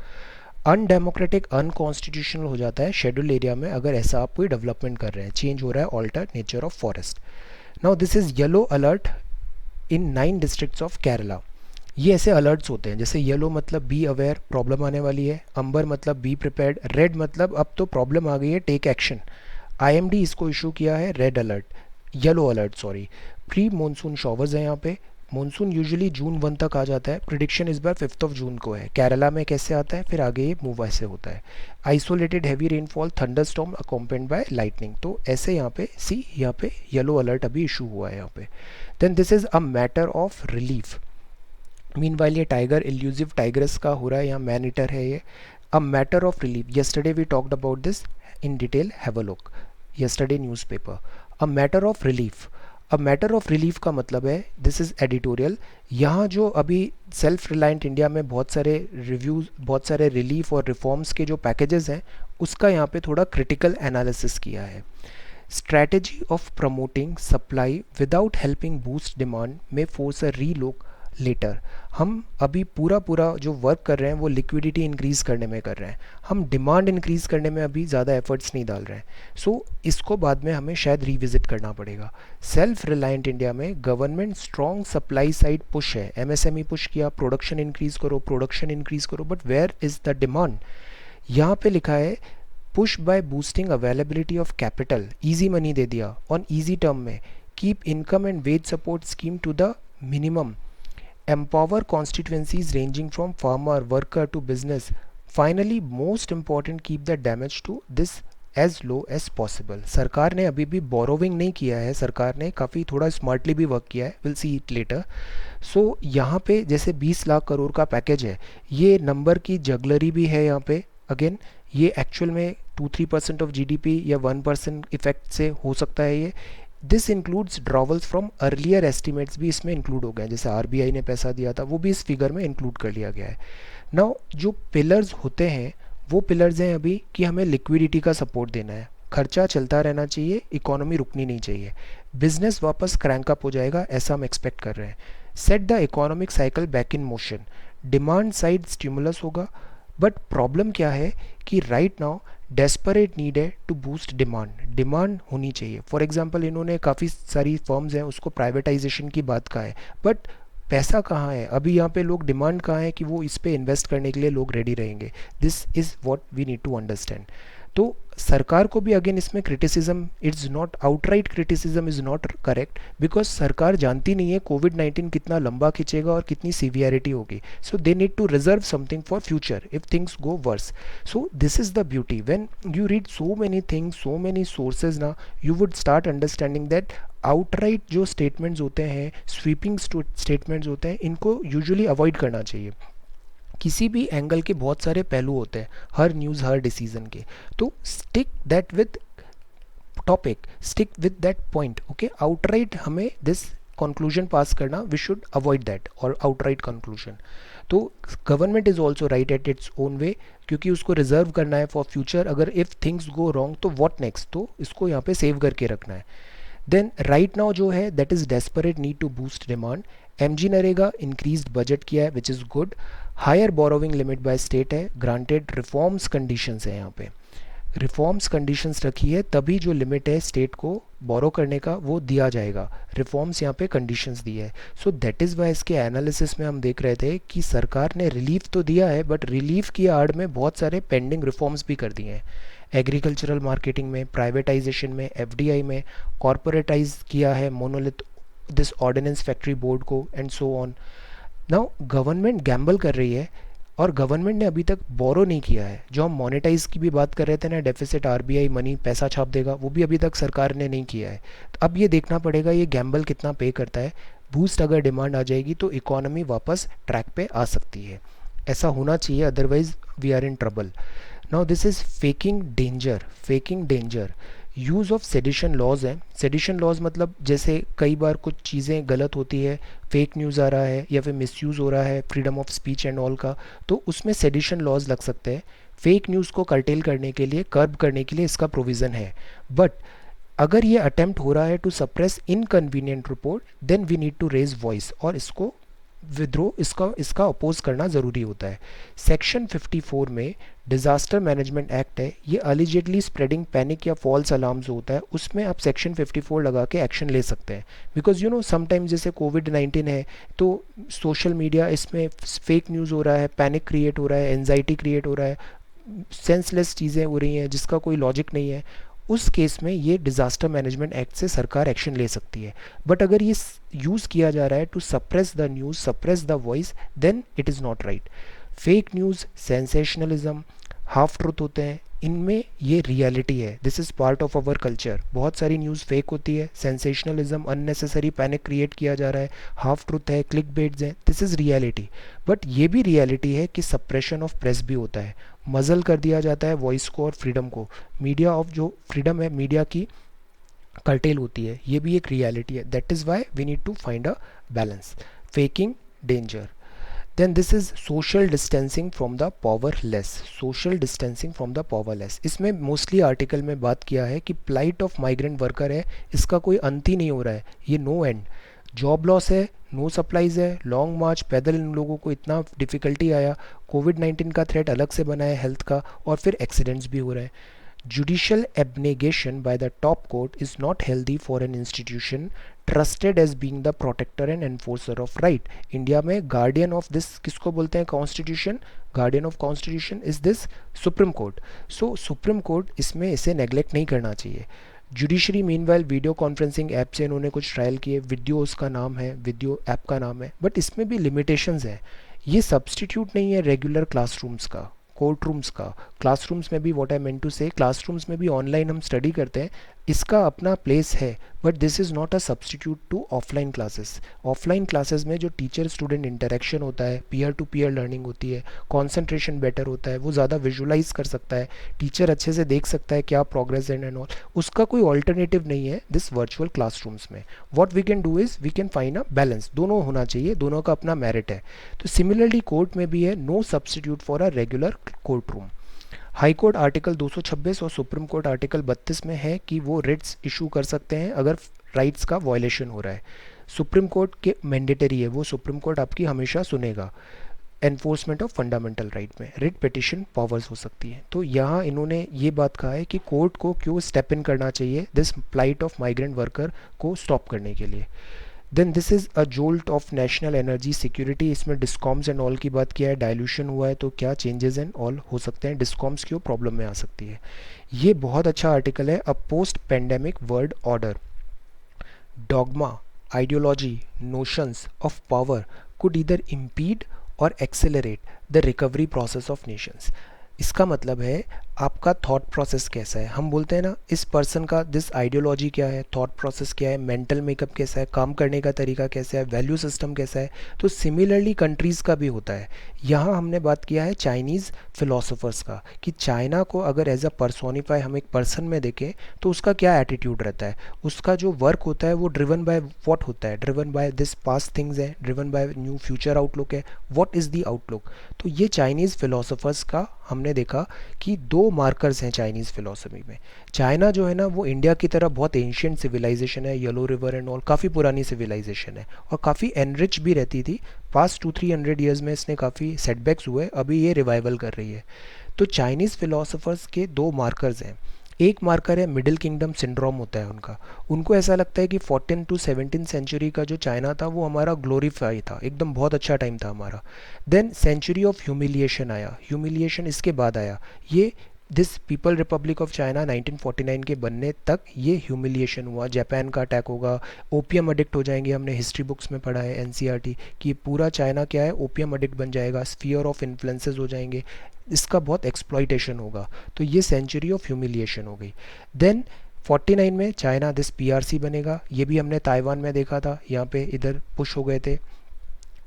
Undemocratic, unconstitutional हो जाता है शेड्यूल एरिया में अगर ऐसा आप कोई डेवलपमेंट कर रहे हैं, चेंज हो रहा है, alter nature of forest. Now this is yellow alert in 9 districts of Kerala. ये ऐसे अलर्ट्स होते हैं, जैसे येलो मतलब बी अवेयर, प्रॉब्लम आने वाली है, अंबर मतलब बी प्रिपेयर्ड, रेड मतलब अब तो प्रॉब्लम आ गई है, टेक एक्शन। IMD इसको इशू किया है red alert, yellow alert sorry. Pre monsoon showers है यहाँ पे। मानसून यूजुअली जून 1 तक आ जाता है, प्रिडिक्शन इस बार 5 जून को है। केरला में कैसे आता है, फिर आगे ये मूव ऐसे होता है। Isolated heavy rainfall, thunderstorm accompanied by lightning. तो ऐसे यहाँ पे यहाँ पे येलो अलर्ट अभी इशू हुआ है यहाँ पे। Then this is a matter of relief. Meanwhile ये टाइगर इल्यूसिव टाइग्रस का हो रहा है, यहाँ मैन ईटर है ये। A matter of relief, yesterday we talked about this in detail, have a look, yesterday newspaper. A matter of relief, अब matter of relief का मतलब है, दिस इज़ एडिटोरियल। यहाँ जो अभी सेल्फ रिलायंट इंडिया में बहुत सारे रिव्यूज़, बहुत सारे रिलीफ और रिफॉर्म्स के जो पैकेजेस हैं, उसका यहाँ पे थोड़ा क्रिटिकल एनालिसिस किया है। Strategy of promoting supply without helping boost demand में फोर्स अ रीलुक लेटर। हम अभी पूरा जो वर्क कर रहे हैं वो लिक्विडिटी इंक्रीज़ करने में कर रहे हैं, हम डिमांड इंक्रीज़ करने में अभी ज़्यादा एफर्ट्स नहीं डाल रहे हैं। सो इसको बाद में हमें शायद रिविज़िट करना पड़ेगा। सेल्फ रिलायंट इंडिया में government strong supply side push है, MSME पुश किया, प्रोडक्शन इंक्रीज़ करो, but where is the demand. यहाँ पे लिखा है push by boosting availability of capital, easy money दे दिया ऑन ईजी टर्म में, keep income and wage support scheme to the minimum, empower constituencies ranging from farmer, worker to business. Finally, most important, keep the damage to this as low as possible. सरकार ने अभी भी borrowing नहीं किया है, सरकार ने काफ़ी थोड़ा स्मार्टली भी वर्क किया है, विल सी इट लेटर। सो यहाँ पे जैसे 20 लाख करोड़ का पैकेज है, ये नंबर की जगलरी भी है यहाँ पे। अगेन ये एक्चुअल में 2-3% ऑफ जीडीपी या 1% इफेक्ट से हो सकता है ये। This includes drawals from earlier estimates भी इसमें इंक्लूड हो गए हैं, जैसे आरबीआई ने पैसा दिया था वो भी इस फिगर में इंक्लूड कर लिया गया है। नाउ जो पिलर्स होते हैं वो पिलर्स हैं अभी कि हमें लिक्विडिटी का सपोर्ट देना है, खर्चा चलता रहना चाहिए, इकोनॉमी रुकनी नहीं चाहिए, बिजनेस वापस क्रैंक अप हो जाएगा ऐसा हम एक्सपेक्ट कर रहे हैं। Set the economic cycle back in motion, demand side stimulus होगा। बट प्रॉब्लम क्या है कि राइट नाउ डेस्परेट नीड है टू बूस्ट डिमांड, डिमांड होनी चाहिए। फॉर एग्जांपल इन्होंने काफ़ी सारी फर्म्स हैं उसको प्राइवेटाइजेशन की बात कहा है, बट पैसा कहाँ है अभी यहाँ पे, लोग डिमांड कहाँ है कि वो इस पे इन्वेस्ट करने के लिए लोग रेडी रहेंगे। This is what we need to understand. तो सरकार को भी अगेन इसमें criticism, it's not outright criticism is not correct, because सरकार जानती नहीं है कोविड-19 कितना लंबा खींचेगा और कितनी सीवियरिटी होगी। So they need to reserve something for future if things go worse. So this is the beauty, when you read so many things, so many sources ना, you would start understanding that outright जो statements होते हैं, sweeping statements होते हैं, इनको usually avoid करना चाहिए। किसी भी एंगल के बहुत सारे पहलू होते हैं हर न्यूज़ हर डिसीजन के, तो stick that with topic, stick with that point. Okay, outright हमें दिस कंक्लूजन पास करना, वी शुड अवॉइड दैट और आउटराइट कंक्लूजन। तो government is also right at its own way, क्योंकि उसको रिजर्व करना है फॉर फ्यूचर, अगर इफ़ थिंग्स गो रॉन्ग तो व्हाट नेक्स्ट, तो इसको यहाँ पे सेव करके रखना है। देन राइट नाउ जो है that is desperate need to boost demand. MG NREGA increased budget किया है which is good. Higher borrowing limit by state है, ग्रांटेड रिफॉर्म्स कंडीशंस है, यहाँ पे रिफॉर्म्स कंडीशंस रखी है तभी जो लिमिट है स्टेट को बोरो करने का वो दिया जाएगा, रिफॉर्म्स यहाँ पे कंडीशंस दी है। सो दैट इज़ वाई इसके एनालिसिस में हम देख रहे थे कि सरकार ने रिलीफ तो दिया है बट रिलीफ की आड़ में बहुत सारे पेंडिंग रिफॉर्म्स भी कर दिए हैं। एग्रीकल्चरल मार्केटिंग में, प्राइवेटाइजेशन में, एफडीआई में, कॉरपोरेटाइज किया है monolith this ordinance factory board को and so on. Now government gamble कर रही है और गवर्नमेंट ने अभी तक बोरो नहीं किया है। जो हम मोनेटाइज की भी बात कर रहे थे ना, डेफिसिट आरबीआई मनी पैसा छाप देगा, वो भी अभी तक सरकार ने नहीं किया है। तो अब ये देखना पड़ेगा ये गैम्बल कितना पे करता है। बूस्ट अगर डिमांड आ जाएगी तो इकोनॉमी वापस ट्रैक पे आ सकती है, ऐसा होना चाहिए, otherwise we are in trouble. Now this is faking danger, faking danger. Use of sedition laws है, सेडिशन लॉज मतलब जैसे कई बार कुछ चीज़ें गलत होती है, फेक न्यूज़ आ रहा है या फिर मिसयूज़ हो रहा है freedom of speech and all का, तो उसमें सेडिशन लॉज लग सकते हैं। फेक न्यूज़ को कर्टेल करने के लिए, कर्ब करने के लिए इसका प्रोविज़न है। बट अगर ये अटेम्प्ट हो रहा है to suppress inconvenient report, then we need to raise voice और इसको विद्रो इसका अपोज करना ज़रूरी होता है। सेक्शन 54 में डिज़ास्टर मैनेजमेंट एक्ट है, ये अलिजेडली स्प्रेडिंग पैनिक या फॉल्स अलार्म्स होता है, उसमें आप सेक्शन 54 लगा के एक्शन ले सकते हैं। बिकॉज यू नो समटाइम्स जैसे कोविड-19 है तो सोशल मीडिया इसमें फेक न्यूज़ हो रहा है, पैनिक क्रिएट हो रहा है, एनजाइटी क्रिएट हो रहा है, सेंसलेस चीज़ें हो रही हैं जिसका कोई लॉजिक नहीं है। उस केस में ये डिज़ास्टर मैनेजमेंट एक्ट से सरकार एक्शन ले सकती है। बट अगर ये यूज़ किया जा रहा है to suppress the news, suppress the voice, then it is not right. Fake news, sensationalism, half truth होते हैं, इनमें ये रियलिटी है, this is part of our culture. बहुत सारी न्यूज़ फेक होती है, सेंसेशनलिज्म, अननेसेसरी पैनिक क्रिएट किया जा रहा है, हाफ ट्रुथ है, क्लिक बेट्स हैं, दिस इज़ रियलिटी। बट ये भी रियलिटी है कि सप्रेशन ऑफ प्रेस भी होता है, मजल कर दिया जाता है वॉइस को और फ्रीडम को, मीडिया ऑफ जो फ्रीडम है मीडिया की कर्टेल होती है, ये भी एक रियलिटी है। That is why we need to find a balance. Faking danger. Then this is social distancing from the powerless, social distancing from the powerless. इसमें मोस्टली आर्टिकल में बात किया है कि प्लाइट ऑफ माइग्रेंट वर्कर है, इसका कोई अंत ही नहीं हो रहा है, ये नो एंड। जॉब लॉस है, नो सप्लाईज है, लॉन्ग मार्च पैदल इन लोगों को इतना डिफ़िकल्टी आया, कोविड-19 का थ्रेट अलग से बना है हेल्थ का, और फिर एक्सीडेंट्स भी हो रहे हैं। Judicial abnegation by the top court is not healthy for an institution trusted as being the protector and enforcer of right. India में गार्डियन ऑफ दिस किसको बोलते हैं? Constitution. Guardian of constitution is this supreme court. So supreme court इसमें इसे neglect नहीं करना चाहिए। Judiciary meanwhile video conferencing app से इन्होंने कुछ ट्रायल किए, वीडियो उसका नाम है, वीडियो ऐप का नाम है, बट इसमें भी लिमिटेशंस हैं। ये सब्सटीट्यूट नहीं है रेगुलर क्लासरूम्स का, कोर्ट रूम्स का, क्लासरूम्स में भी, व्हाट आई मीन टू से, क्लासरूम्स में भी ऑनलाइन हम स्टडी करते हैं, इसका अपना प्लेस है, but this is not a substitute to offline classes. Offline classes में जो टीचर स्टूडेंट इंटरेक्शन होता है, पीयर टू पीयर लर्निंग होती है, कॉन्सेंट्रेशन बेटर होता है, वो ज़्यादा विजुलाइज कर सकता है, टीचर अच्छे से देख सकता है क्या प्रोग्रेस एंड ऑल, उसका कोई ऑल्टरनेटिव नहीं है दिस वर्चुअल क्लासरूम्स में। What we can do is we can find a balance, दोनों होना चाहिए, दोनों का अपना मेरिट है। तो सिमिलरली कोर्ट में भी है, no substitute for a regular court room. High court article 226 और सुप्रीम कोर्ट आर्टिकल 32 में है कि वो रिट्स इशू कर सकते हैं अगर राइट्स का वायलेशन हो रहा है। सुप्रीम कोर्ट के मैंडेटरी है, वो सुप्रीम कोर्ट आपकी हमेशा सुनेगा। एनफोर्समेंट ऑफ फंडामेंटल राइट में रिट पिटिशन पावर्स हो सकती है। तो यहाँ इन्होंने ये बात कहा है कि कोर्ट को क्यों स्टेप इन करना चाहिए this plight of migrant worker को स्टॉप करने के लिए। Then this is a jolt of national energy security, इसमें डिस्कॉम्स एंड ऑल की बात किया है, डाइल्यूशन हुआ है तो क्या चेंजेस एंड ऑल हो सकते हैं, डिस्कॉम्स क्यों प्रॉब्लम में आ सकती है। ये बहुत अच्छा आर्टिकल है, a post pandemic world order, dogma, ideology, notions of power could either impede or accelerate the recovery process of nations। इसका मतलब है आपका थॉट प्रोसेस कैसा है। हम बोलते हैं ना इस पर्सन का दिस आइडियोलॉजी क्या है, थॉट प्रोसेस क्या है, मेंटल मेकअप कैसा है, काम करने का तरीका कैसा है, वैल्यू सिस्टम कैसा है। तो सिमिलरली कंट्रीज़ का भी होता है। यहाँ हमने बात किया है चाइनीज़ फिलोसोफर्स का, कि चाइना को अगर एज अ पर्सोनीफाई हम एक पर्सन में देखें तो उसका क्या एटीट्यूड रहता है, उसका जो वर्क होता है वो ड्रिवन बाय व्हाट होता है, driven by this past things है, driven by new future outlook है, व्हाट इज़ दी आउटलुक। तो ये चाइनीज़ फिलोसोफर्स का हमने देखा कि दो मार्कर्स हैं चाइनीज़ फिलोसफी में। चाइना जो है ना वो इंडिया की तरह बहुत एंशियंट सिविलाइजेशन है, येलो रिवर एंड ऑल, काफ़ी पुरानी सिविलाइजेशन है और काफ़ी एनरिच भी रहती थी। पास्ट 200-300 ईयर्स में इसने काफ़ी सेटबैक्स हुए, अभी ये रिवाइवल कर रही है। तो चाइनीज़ फिलोसोफर्स के दो मार्कर्स हैं। एक मार्कर है मिडिल किंगडम सिंड्रोम होता है उनका, उनको ऐसा लगता है कि 14 टू 17 सेंचुरी का जो चाइना था वो हमारा ग्लोरीफाई था, एकदम बहुत अच्छा टाइम था हमारा। देन सेंचुरी ऑफ ह्यूमिलिएशन आया, ह्यूमिलिएशन इसके बाद आया, ये this people Republic of China 1949 के बनने तक ये ह्यूमिलिएशन हुआ। जापान का अटैक होगा, ओपियम अडिक्ट हो जाएंगे, हमने हिस्ट्री बुक्स में पढ़ा है एनसीईआरटी कि पूरा चाइना क्या है ओपियम अडिक्ट बन जाएगा, स्फीयर ऑफ इन्फ्लुएंसेस हो जाएंगे, इसका बहुत एक्सप्लॉइटेशन होगा। तो ये सेंचुरी ऑफ ह्यूमिलिएशन हो गई। देन 49 में चाइना दिस पीआरसी बनेगा, ये भी हमने ताइवान में देखा था, यहाँ पे इधर पुश हो गए थे।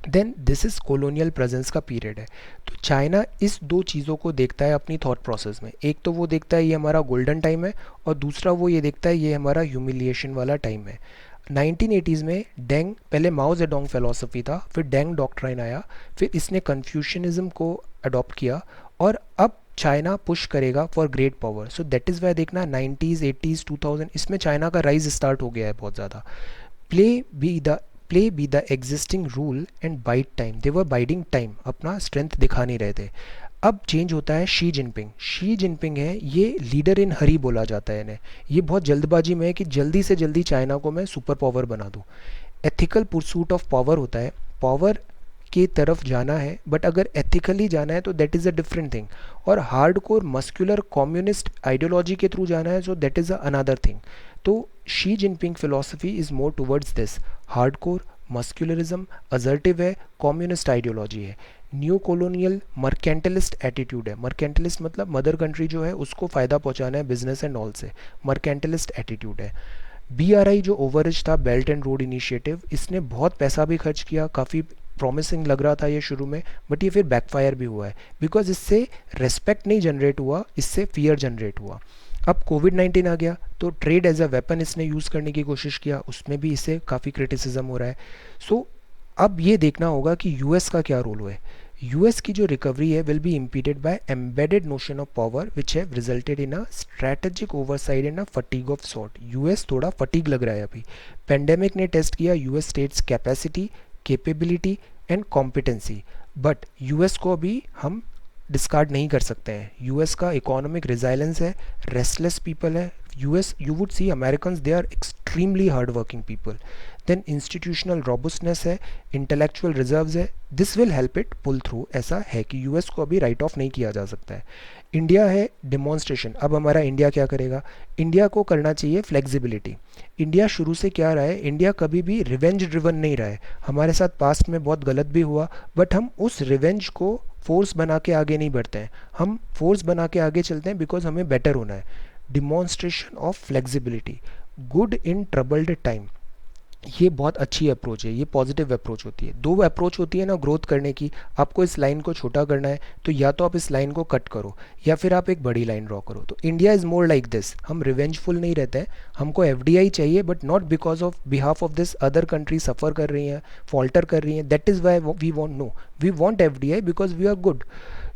Then this is colonial presence का पीरियड है। तो चाइना इस दो चीज़ों को देखता है अपनी थॉट प्रोसेस में, एक तो वो देखता है ये हमारा गोल्डन टाइम है और दूसरा वो ये देखता है ये हमारा ह्यूमिलिएशन वाला टाइम है। 1980s में डेंग, पहले माओ जेडोंग फिलोसफी था, फिर डेंग डॉक्ट्राइन आया, फिर इसने कन्फ्यूशनिज्म को अडॉप्ट किया और अब चाइना पुश करेगा for great power. So that is Y देखना 90s 80s 2000 इसमें चाइना का राइज स्टार्ट हो गया है बहुत ज़्यादा। Play by the play by the existing rule and bide time, they were biding time, अपना स्ट्रेंथ दिखा नहीं रहे थे। अब चेंज होता है शी जिनपिंग, शी जिनपिंग है ये लीडर इन हरी बोला जाता है इन्हें, ये बहुत जल्दबाजी में है कि जल्दी से जल्दी चाइना को मैं सुपर पावर बना दूँ। एथिकल परसूट ऑफ पावर होता है, पावर की तरफ जाना है बट अगर एथिकली जाना है तो that is a different thing, और hard core muscular communist ideology के थ्रू जाना है so that is a another thing. तो Xi Jinping philosophy is more towards this hard core muscularism, assertive है, कम्युनिस्ट आइडियोलॉजी है। न्यू कॉलोनियल मर्केंटलिस्ट एटीट्यूड है, mercantilist मतलब mother country जो है उसको फ़ायदा पहुंचाना है बिजनेस एंड ऑल से, मर्केंटलिस्ट एटीट्यूड है। बीआरआई जो ओवररिच था, बेल्ट एंड रोड इनिशिएटिव, इसने बहुत पैसा भी खर्च किया, काफ़ी प्रॉमिसिंग लग रहा था ये शुरू में, बट ये फिर बैकफायर भी हुआ है बिकॉज इससे रेस्पेक्ट नहीं जनरेट हुआ, इससे फियर जनरेट हुआ। अब कोविड-19 आ गया तो ट्रेड एज अ वेपन इसने यूज़ करने की कोशिश किया, उसमें भी इससे काफ़ी क्रिटिसिज्म हो रहा है। सो अब ये देखना होगा कि यूएस का क्या रोल हुआ है। यूएस की जो रिकवरी है will be impeded by embedded notion of power which have resulted in a strategic oversight and a fatigue of sort. US थोड़ा फटीग लग रहा है अभी, पेंडेमिक ने टेस्ट किया US states capacity, capability and competency, but US को अभी हम डिस्कार्ड नहीं कर सकते हैं। यूएस का इकोनॉमिक रिजाइलेंस है, रेस्टलेस पीपल है, US, you would see Americans, they are extremely hardworking people. Then institutional robustness है, intellectual reserves है, this will help it pull through. ऐसा है कि US को अभी राइट ऑफ नहीं किया जा सकता है. इंडिया है डिमॉन्स्ट्रेशन. अब हमारा इंडिया क्या करेगा? इंडिया को करना चाहिए फ्लेक्सिबिलिटी. इंडिया शुरू से क्या रहा है? इंडिया कभी भी रिवेंज ड्रिवन नहीं रहा है. हमारे साथ पास्ट में बहुत गलत भी हुआ, बट हम उस रिवेंज को फोर्स बना के आगे नहीं बढ़ते हैं. हम फोर्स बना के आगे चलते हैं बिकॉज हमें बेटर होना है. Demonstration of flexibility, good in troubled time, ये बहुत अच्छी अप्रोच है. ये पॉजिटिव अप्रोच होती है. दो अप्रोच होती है ना ग्रोथ करने की. आपको इस लाइन को छोटा करना है तो या तो आप इस लाइन को कट करो या फिर आप एक बड़ी लाइन ड्रॉ करो. तो India is more like this. हम रिवेंजफुल नहीं रहते हैं. हमको एफडीआई चाहिए, but not because of behalf of this other country suffer कर रही हैं, फॉल्टर कर रही हैं. That is why we want. No, we want FDI because we are good.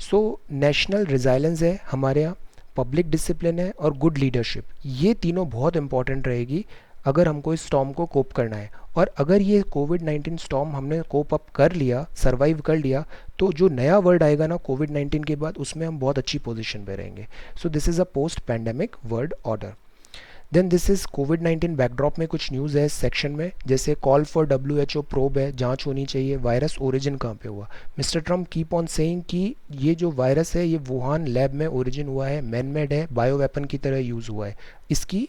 So national resilience है हमारे यहाँ, पब्लिक डिसिप्लिन है और गुड लीडरशिप. ये तीनों बहुत इंपॉर्टेंट रहेगी अगर हमको इस स्टॉर्म को कोप करना है. और अगर ये कोविड-19 स्टॉर्म हमने कोप अप कर लिया, सर्वाइव कर लिया, तो जो नया वर्ड आएगा ना कोविड-19 के बाद, उसमें हम बहुत अच्छी पोजीशन पे रहेंगे. So this is a post pandemic world order. Then this is कोविड-19 बैकड्रॉप में कुछ न्यूज़ है इस सेक्शन में. जैसे कॉल फॉर WHO प्रोब है, जांच होनी चाहिए. वायरस ओरिजिन कहाँ पे हुआ? Mister Trump keep on saying कि ये जो वायरस है ये वुहान लैब में ओरिजिन हुआ है, मैन मेड है, बायो वेपन की तरह यूज़ हुआ है. इसकी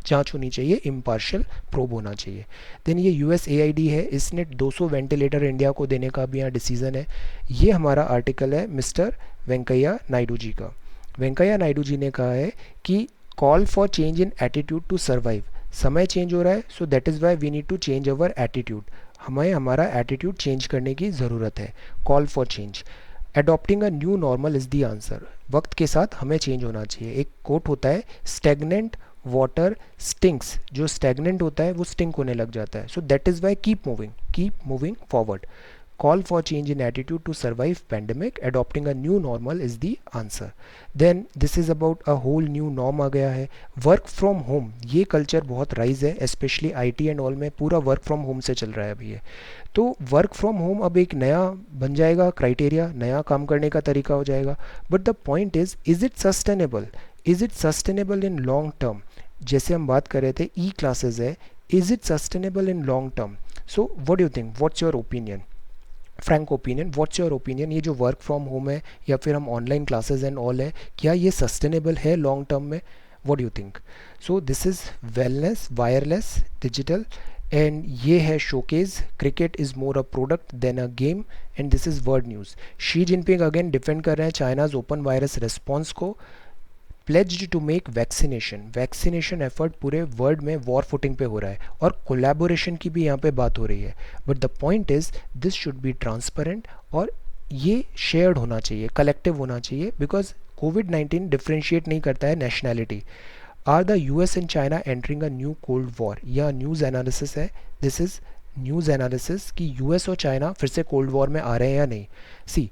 जांच होनी चाहिए, इम्पार्शियल प्रोब होना चाहिए. देन ये USAID है, इसने 200 वेंटिलेटर इंडिया को देने का भी यहाँ डिसीजन है. ये हमारा आर्टिकल है मिस्टर वेंकैया नायडू जी का. वेंकैया नायडू जी ने कहा है कि call for change in attitude to survive. समय चेंज हो रहा है, so that is why we need to change our attitude. हमें हमारा एटीट्यूड चेंज करने की ज़रूरत है. Call for change. Adopting a new normal is the answer. वक्त के साथ हमें चेंज होना चाहिए. एक कोट होता है, स्टेगनेंट वाटर स्टिंक्स. जो स्टेगनेंट होता है वो स्टिंक होने लग जाता है. So that is why keep moving forward. Call for change in attitude to survive pandemic. Adopting a new normal is the answer. Then this is about a whole new norm आ गया है. Work from home, ये culture बहुत rise है, specially IT and all में पूरा work from home से चल रहा है अभी ये. तो वर्क फ्रॉम होम अब एक नया बन जाएगा क्राइटेरिया, नया काम करने का तरीका हो जाएगा. But the point is it sustainable? Is it sustainable in long term? जैसे हम बात कर रहे थे ई क्लासेस है, is it sustainable in long term? So what do you think? What's your opinion? Frank opinion, what's your opinion? ये जो work from home है या फिर हम ऑनलाइन क्लासेस एंड ऑल है, क्या ये सस्टेनेबल है लॉन्ग टर्म में? What do you think? So this is wellness wireless digital, and ये है showcase. Cricket is more a product than a game, and this is world news. Xi Jinping again defend कर रहे हैं China's open virus response को. Pledged to make vaccination effort पूरे world में war footing पे हो रहा है, और कोलैबोरेशन की भी यहाँ पे बात हो रही है. But the point is this should be transparent, और ये शेयर्ड होना चाहिए, कलेक्टिव होना चाहिए, बिकॉज कोविड-19 डिफ्रेंशिएट नहीं करता है nationality. Are the US and China entering a new cold war? यह न्यूज़ एनालिसिस है. दिस इज़ न्यूज़ एनालिसिस कि US और चाइना फिर से कोल्ड वॉर में आ रहे हैं या नहीं. सी,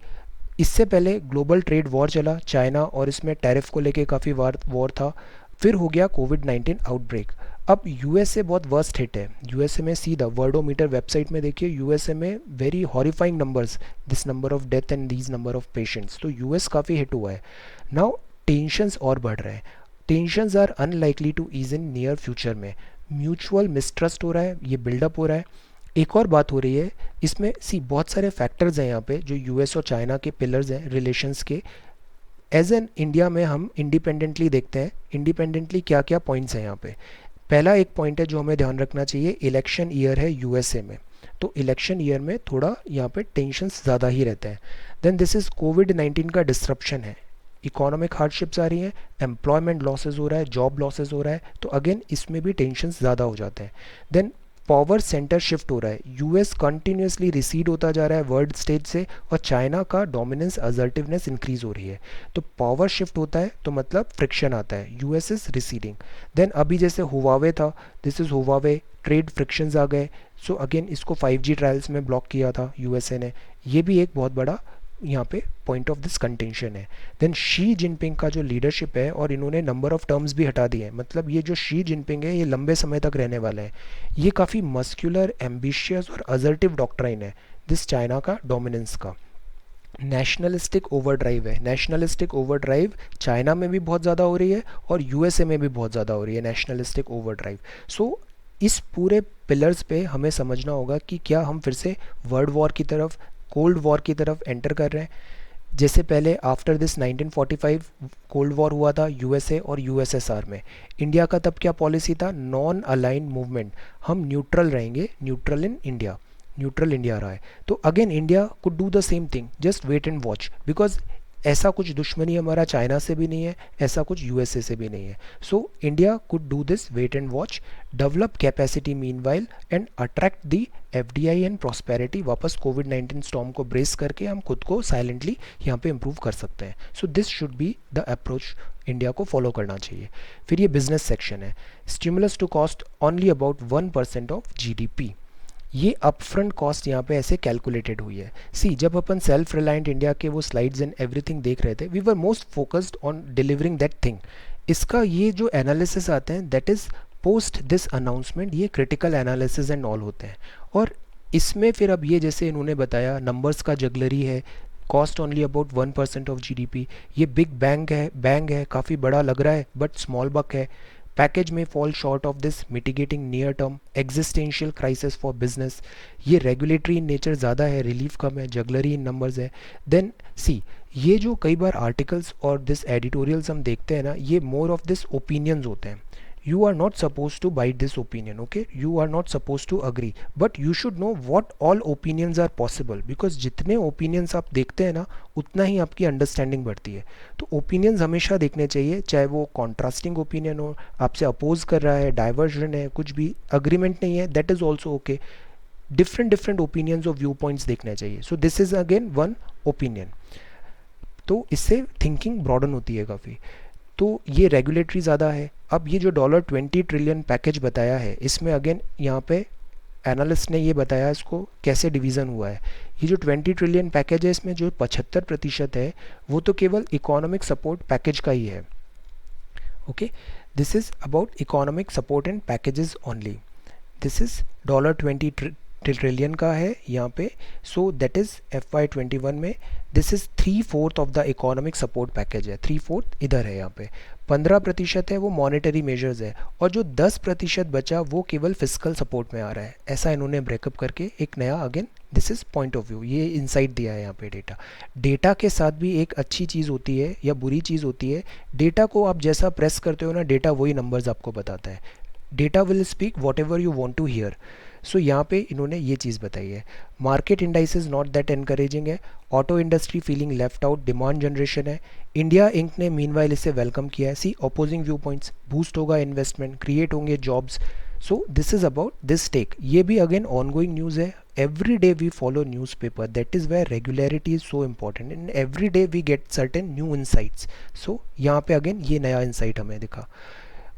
इससे पहले ग्लोबल ट्रेड वॉर चला चाइना, और इसमें टैरिफ को लेके काफ़ी वॉर था. फिर हो गया कोविड-19 आउटब्रेक. अब USA बहुत वर्स्ट हिट है. USA में सीधा वर्डोमीटर वेबसाइट में देखिए, USA में very horrifying numbers, this number of death and these number of patients. तो US काफ़ी हिट हुआ है. नाउ टेंशंस और बढ़ रहे हैं. Tensions are unlikely to ease in near future में. म्यूचुअल मिसट्रस्ट हो रहा है, ये बिल्डअप हो रहा है. एक और बात हो रही है इसमें, बहुत सारे फैक्टर्स हैं यहाँ पे जो US और चाइना के पिलर्स हैं रिलेशंस के. एज एन इंडिया में हम इंडिपेंडेंटली देखते हैं, इंडिपेंडेंटली क्या क्या पॉइंट्स हैं यहाँ पे. पहला एक पॉइंट है जो हमें ध्यान रखना चाहिए, इलेक्शन ईयर है USA में, तो इलेक्शन ईयर में थोड़ा यहाँ पे टेंशंस ज़्यादा ही रहते हैं. देन दिस इज़ कोविड-19 का डिस्ट्रप्शन है, इकोनॉमिक हार्डशिप्स आ रही हैं, एम्प्लॉयमेंट लॉसेज हो रहा है, जॉब लॉसेज हो रहा है, तो अगेन इसमें भी टेंशंस ज़्यादा हो जाते हैं. देन पावर सेंटर शिफ्ट हो रहा है, US कंटिन्यूसली रिसीड होता जा रहा है वर्ल्ड स्टेज से, और चाइना का डोमिनेंस असर्टिवनेस इंक्रीज हो रही है. तो पावर शिफ्ट होता है तो मतलब फ्रिक्शन आता है, US इज रिसीडिंग. देन अभी जैसे हुवावे था, this is Huawei, trade frictions आ गए. सो अगेन इसको 5G ट्रायल्स में ब्लॉक किया था USA ने, ये भी एक बहुत बड़ा यहाँ पे पॉइंट ऑफ दिस कंटेंशन है. देन शी जिनपिंग का जो लीडरशिप है, और इन्होंने नंबर ऑफ टर्म्स भी हटा दिए हैं, मतलब ये जो शी जिनपिंग है ये लंबे समय तक रहने वाला है. ये काफ़ी मस्क्यूलर, एम्बिशियस और असर्टिव डॉक्ट्राइन है दिस चाइना का डोमिनेंस का. नेशनलिस्टिक ओवरड्राइव है। नेशनलिस्टिक ओवरड्राइव चाइना में भी बहुत ज़्यादा हो रही है और यूएसए में भी बहुत ज़्यादा हो रही है नेशनलिस्टिक ओवरड्राइव। सो इस पूरे पिलर्स पे हमें समझना होगा कि क्या हम फिर से वर्ल्ड वॉर की तरफ, कोल्ड वॉर की तरफ एंटर कर रहे हैं। जैसे पहले आफ्टर दिस 1945 कोल्ड वॉर हुआ था यूएसए और यूएसएसआर में। इंडिया का तब क्या पॉलिसी था? नॉन अलाइन मूवमेंट, हम न्यूट्रल रहेंगे, neutral in India, neutral India रहा है। तो again India could do the same thing, just wait and watch, because ऐसा कुछ दुश्मनी हमारा चाइना से भी नहीं है, ऐसा कुछ यूएसए से भी नहीं है। So India could do this wait and watch, develop capacity meanwhile and attract the FDI and prosperity. वापस कोविड-19 स्टॉर्म को ब्रेस करके हम खुद को साइलेंटली यहाँ पे इम्प्रूव कर सकते हैं। So this should be the approach India को फॉलो करना चाहिए। फिर ये बिजनेस सेक्शन है। Stimulus to cost only about 1% of GDP. ये अपफ्रंट कॉस्ट यहाँ पे ऐसे कैलकुलेटेड हुई है। सी, जब अपन सेल्फ रिलायंट इंडिया के वो स्लाइड्स एंड एवरीथिंग देख रहे थे, we were most focused on delivering that thing. इसका ये जो एनालिसिस आते हैं that is post this announcement, ये क्रिटिकल एनालिसिस एंड ऑल होते हैं। और इसमें फिर अब ये जैसे इन्होंने बताया नंबर्स का जगलरी है, cost only about 1% of GDP, ये बिग बैंग है, काफ़ी बड़ा लग रहा है बट स्मॉल बक है। पैकेज में fall short of this mitigating near term existential crisis for business. ये रेगुलेटरी इन नेचर ज़्यादा है, रिलीफ कम है, जगलरी इन नंबर्स है। देन सी, ये जो कई बार आर्टिकल्स और दिस एडिटोरियल्स हम देखते हैं ना, ये मोर ऑफ दिस ओपिनियंस होते हैं। you are not supposed to bite this opinion, okay, you are not supposed to agree, but you should know what all opinions are possible, because जितने opinions आप देखते हैं ना उतना ही आपकी अंडरस्टैंडिंग बढ़ती है। तो ओपिनियंस हमेशा देखने चाहिए, चाहे वो कॉन्ट्रास्टिंग ओपिनियन हो, आपसे अपोज कर रहा है, डाइवर्जन है, कुछ भी अग्रीमेंट नहीं है, that is also okay. Different opinions और व्यू पॉइंट्स देखने चाहिए। सो this is again one opinion. तो इससे थिंकिंग ब्रॉडन होती है काफ़ी। तो ये रेगुलेटरी ज़्यादा है। अब ये जो $20 ट्रिलियन पैकेज बताया है, इसमें अगेन यहाँ पे एनालिस्ट ने ये बताया इसको कैसे डिवीज़न हुआ है। ये जो 20 ट्रिलियन पैकेज है, इसमें जो 75% है वो तो केवल इकोनॉमिक सपोर्ट पैकेज का ही है। Okay, this is about economic support and packages only. This is $20 trillion का है यहाँ पे। सो दैट इज़ FY21 में this is 3/4 of the economic support package है। 3/4 इधर है यहाँ पे। 15% है वो मॉनेटरी मेजर्स है, और जो 10% बचा वो केवल फिजिकल सपोर्ट में आ रहा है। ऐसा इन्होंने ब्रेकअप करके एक नया again this is point of view, ये इंसाइट दिया है यहाँ पे। डेटा के साथ भी एक अच्छी चीज़ होती है या बुरी चीज़ होती है। डेटा को आप जैसा प्रेस करते हो ना, डेटा वही नंबर्स आपको बताता है। Data will speak whatever you want to hear. So यहाँ पे इन्होंने ये चीज़ बताई है। Market indices not that encouraging है। Auto industry feeling left out, demand generation है। इंडिया इंक ने मीनवाइल इसे वेलकम किया है। See, opposing view points, boost होगा इन्वेस्टमेंट, क्रिएट होंगे jobs. So this is about this tech. ये भी अगेन ऑनगोइंग न्यूज़ है। Every day we follow news paper, that is where regularity is so important, and every day we get certain new insights. So यहाँ पे again ये नया insight हमें दिखा।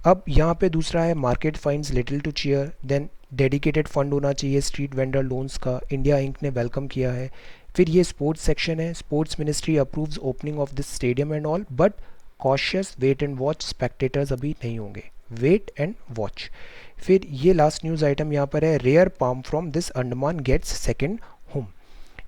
अब यहाँ पे दूसरा है market finds little to cheer, then dedicated fund होना चाहिए स्ट्रीट वेंडर लोन्स का, इंडिया इंक ने वेलकम किया है। फिर ये स्पोर्ट्स सेक्शन है। Sports ministry approves opening of this stadium and all, but cautious wait and watch, spectators अभी नहीं होंगे, वेट एंड वॉच। फिर ये लास्ट न्यूज़ आइटम यहाँ पर है, rare palm from this Andaman gets second home.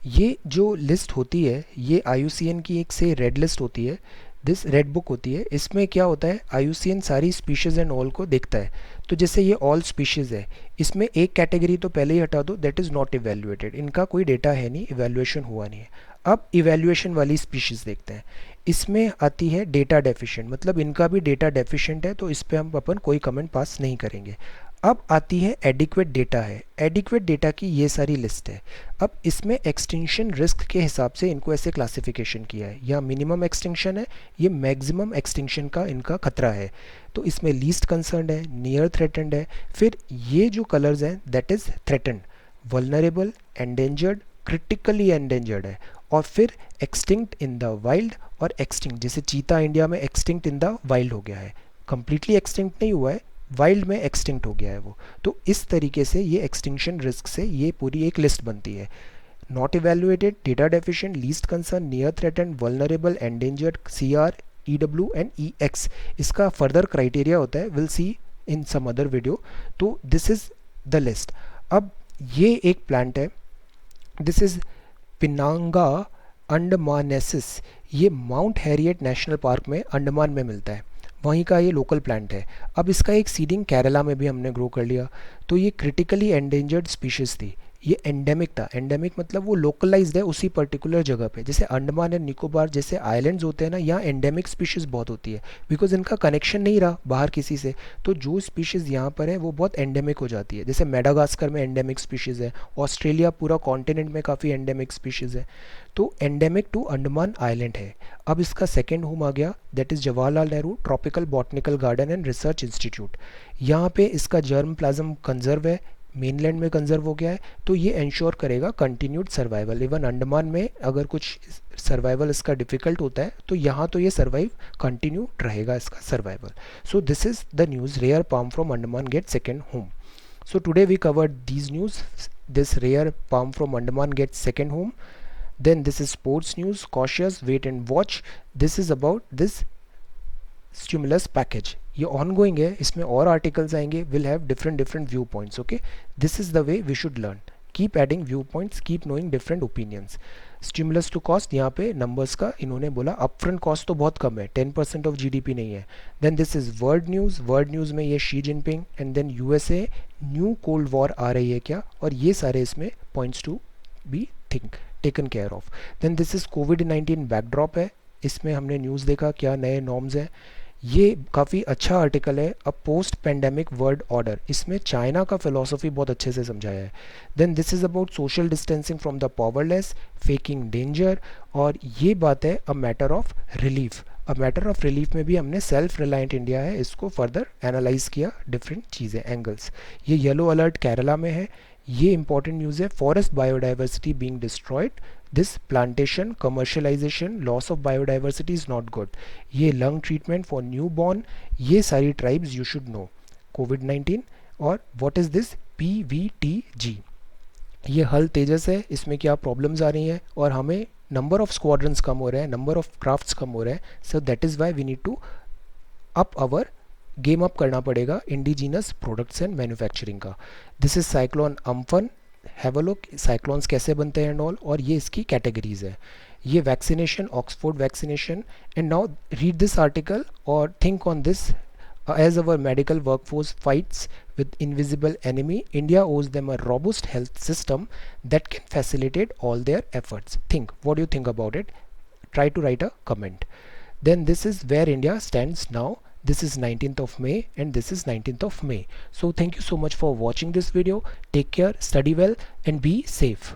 ये जो लिस्ट होती है ये IUCN की एक से रेड लिस्ट होती है, दिस रेड बुक होती है। इसमें क्या होता है, IUCN सारी स्पीशीज़ एंड ऑल को देखता है। तो जैसे ये ऑल स्पीशीज़ है, इसमें एक कैटेगरी तो पहले ही हटा दो, दैट इज़ नॉट इवेल्युएटेड, इनका कोई डेटा है नहीं, इवेल्युएशन हुआ नहीं है। अब इवेल्युएशन वाली स्पीशीज़ देखते हैं। इसमें आती है डेटा डेफिशिएंट, मतलब इनका भी डेटा डेफिशिएंट है, तो इस पर हम अपन कोई कमेंट पास नहीं करेंगे। अब आती है एडिक्वेट डेटा है। एडिक्वेट डेटा की ये सारी लिस्ट है। अब इसमें एक्सटिंक्शन रिस्क के हिसाब से इनको ऐसे क्लासिफिकेशन किया है। यहाँ मिनिमम एक्सटिंक्शन है, ये मैक्सिमम एक्सटिंक्शन का इनका खतरा है। तो इसमें लीस्ट कंसर्न्ड है, नियर थ्रेटेंड है। फिर ये जो कलर्स हैं that is threatened, vulnerable, endangered, critically endangered है। और फिर एक्सटिंक्ट इन द वाइल्ड और एक्सटिंक्ट, जैसे चीता इंडिया में एक्सटिंक्ट इन द वाइल्ड हो गया है, कंप्लीटली एक्सटिंक्ट नहीं हुआ है, वाइल्ड में एक्सटिंक्ट हो गया है वो। तो इस तरीके से ये एक्सटिंक्शन रिस्क से ये पूरी एक लिस्ट बनती है। Not evaluated, data deficient, least concern, near threatened, vulnerable, endangered, CR, EW and EX। इसका फर्दर क्राइटेरिया होता है, will see in some other video. तो दिस इज़ द लिस्ट। अब ये एक प्लांट है, दिस इज़ पिनांगा अंडमानेसिस, ये माउंट हैरियट नेशनल पार्क में अंडमान में मिलता है, वहीं का ये लोकल प्लांट है। अब इसका एक सीडिंग केरला में भी हमने ग्रो कर लिया। तो ये क्रिटिकली एंडेंजर्ड स्पीशीज़ थी, ये एंडेमिक था। एंडेमिक मतलब वो लोकलाइज्ड है उसी पर्टिकुलर जगह पे। जैसे अंडमान एंड निकोबार जैसे आइलैंड्स होते हैं ना, यहाँ एंडेमिक स्पीशीज़ बहुत होती है, बिकॉज इनका कनेक्शन नहीं रहा बाहर किसी से, तो जो स्पीशीज़ यहाँ पर है वो बहुत एंडेमिक हो जाती है। जैसे मेडागास्कर में एंडेमिक स्पीशीज़ है, ऑस्ट्रेलिया पूरा कॉन्टिनेंट में काफ़ी एंडेमिक स्पीशीज़ है। तो एंडेमिक टू अंडमान आइलैंड है। अब इसका सेकेंड होम आ गया, that is Jawaharlal Nehru tropical botanical garden and research institute. यहाँ पे इसका जर्म प्लाज्म कंजर्व है, मेनलैंड में कंजर्व हो गया है, तो ये इंश्योर करेगा कंटिन्यूड सर्वाइवल। इवन अंडमान में अगर कुछ सर्वाइवल इसका डिफ़िकल्ट होता है तो यहाँ तो ये सर्वाइव कंटिन्यू रहेगा इसका survival. So this is the news, rare palm from Andaman gets second home. So today we covered these news, this rare palm from Andaman gets second home. Then this is sports news, cautious wait and watch. This is about this stimulus package, ये ongoing है, इसमें और articles आएंगे, will have different different view points. Okay, this is the way we should learn, keep adding view points, keep knowing different opinions. Stimulus to cost, यहाँ पे numbers का इन्होंने बोला अपफ्रंट कॉस्ट तो बहुत कम है, 10% ऑफ जीडीपी नहीं है। Then this is world news, world news में ये Xi Jinping and then USA new cold war आ रही है क्या, और ये सारे इसमें points to be think taken care of. Then this is कोविड-19 बैकड्रॉप है, इसमें हमने न्यूज़ देखा क्या नए नॉर्म्स हैं। ये काफ़ी अच्छा आर्टिकल है, a post pandemic world order, इसमें चाइना का फिलॉसफी बहुत अच्छे से समझाया है। Then this is about social distancing from the powerless, faking danger, और ये बात है a matter of relief. A matter of relief में भी हमने सेल्फ रिलायंट इंडिया है, इसको फर्दर एनालाइज किया, डिफरेंट चीज़ें एंगल्स। ये येलो अलर्ट केरला में है, ये इंपॉर्टेंट न्यूज़ है, forest biodiversity being destroyed, this plantation commercialisation loss of biodiversity is not good. ये lung treatment for newborn, ये सारी ट्राइब्स यू शुड नो। कोविड-19 और व्हाट इज़ दिस PVTG, ये हल तेजस है, इसमें क्या प्रॉब्लम्स आ रही हैं और हमें नंबर ऑफ स्क्वाड्रंस कम हो रहे हैं, नंबर ऑफ क्राफ्ट्स कम हो रहे हैं, so that is why we need to up our game up करना पड़ेगा इंडिजीनस प्रोडक्ट्स एंड मैन्युफैक्चरिंग का। This is cyclone Amphan, have a look cyclones कैसे बनते हैं एंड ऑल, और ये इसकी कैटेगरीज है। ये vaccination, Oxford vaccination, and now read this article और think on this. As our medical workforce fights with invisible enemy, India owes them a robust health system that can facilitate all their efforts. Think, what do you think about it? Try to write a comment. Then this is where India stands now. This is 19th of May and this is 19th of May. So thank you so much for watching this video. Take care, study well and be safe.